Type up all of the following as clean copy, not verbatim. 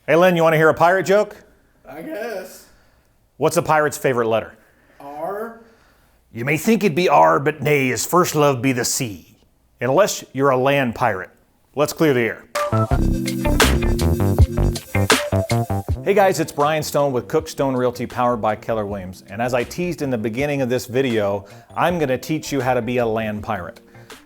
Hey Lynn, you want to hear a pirate joke? I guess. What's a pirate's favorite letter? R. You may think it be R, but nay, his first love be the sea. Unless you're a land pirate. Let's clear the air. Hey guys, it's Brian Stone with Cook Stone Realty powered by Keller Williams. And as I teased in the beginning of this video, I'm going to teach you how to be a land pirate.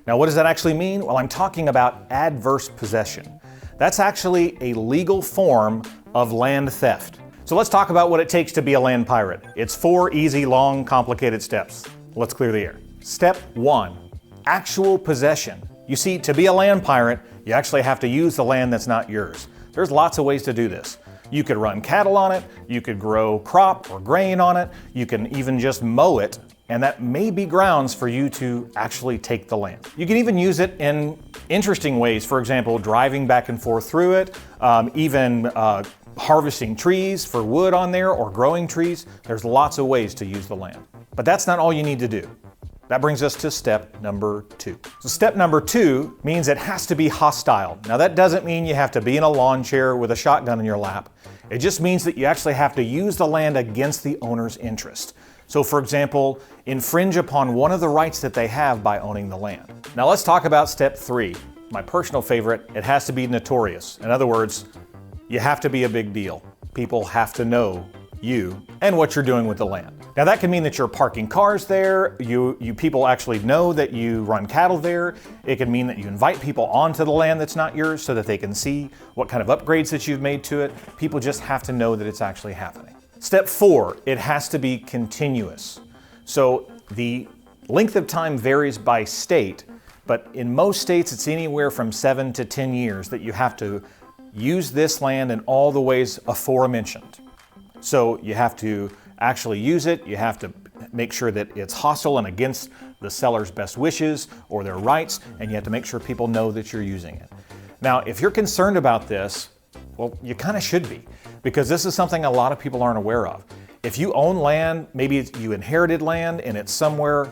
Now what does that actually mean? Well, I'm talking about adverse possession. That's actually a legal form of land theft. So let's talk about what it takes to be a land pirate. It's 4 easy, long, complicated steps. Let's clear the air. Step 1, actual possession. You see, to be a land pirate, you actually have to use the land that's not yours. There's lots of ways to do this. You could run cattle on it, you could grow crop or grain on it, you can even just mow it, and that may be grounds for you to actually take the land. You can even use it in interesting ways, for example, driving back and forth through it, even harvesting trees for wood on there or growing trees. There's lots of ways to use the land. But that's not all you need to do. That brings us to step number 2. So step number 2 means it has to be hostile. Now that doesn't mean you have to be in a lawn chair with a shotgun in your lap. It just means that you actually have to use the land against the owner's interest. So for example, infringe upon one of the rights that they have by owning the land. Now let's talk about step 3. My personal favorite, it has to be notorious. In other words, you have to be a big deal. People have to know you and what you're doing with the land. Now that can mean that you're parking cars there, you people actually know that you run cattle there. It can mean that you invite people onto the land that's not yours so that they can see what kind of upgrades that you've made to it. People just have to know that it's actually happening. Step 4, it has to be continuous. So the length of time varies by state, but in most states it's anywhere from 7 to 10 years that you have to use this land in all the ways aforementioned. So you have to actually use it, you have to make sure that it's hostile and against the seller's best wishes or their rights, and you have to make sure people know that you're using it. Now, if you're concerned about this, well, you kind of should be, because this is something a lot of people aren't aware of. If you own land, maybe you inherited land and it's somewhere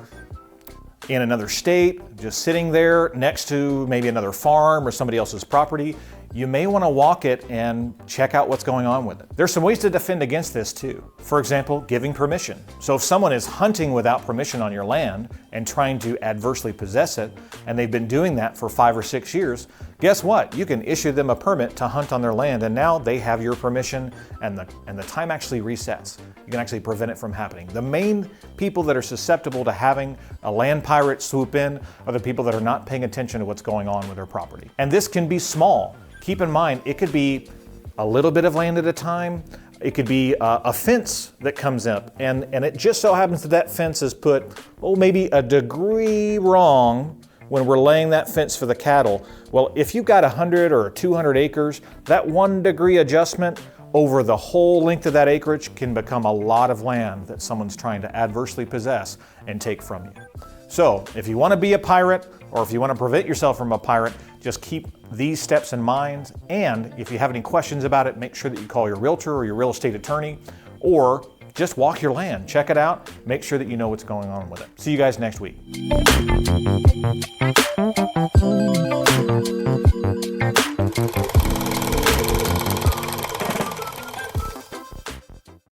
in another state, just sitting there next to maybe another farm or somebody else's property, you may want to walk it and check out what's going on with it. There's some ways to defend against this too. For example, giving permission. So if someone is hunting without permission on your land and trying to adversely possess it, and they've been doing that for 5 or 6 years, guess what? You can issue them a permit to hunt on their land, and now they have your permission, and the time actually resets. You can actually prevent it from happening. The main people that are susceptible to having a land pirate swoop in are the people that are not paying attention to what's going on with their property. And this can be small. Keep in mind, it could be a little bit of land at a time. It could be a fence that comes up, and it just so happens that that fence is put, maybe a degree wrong when we're laying that fence for the cattle. Well, if you've got 100 or 200 acres, that 1 degree adjustment over the whole length of that acreage can become a lot of land that someone's trying to adversely possess and take from you. So if you want to be a pirate, or if you want to prevent yourself from a pirate, just keep these steps in mind. And if you have any questions about it, make sure that you call your realtor or your real estate attorney, or just walk your land, check it out, make sure that you know what's going on with it. See you guys next week.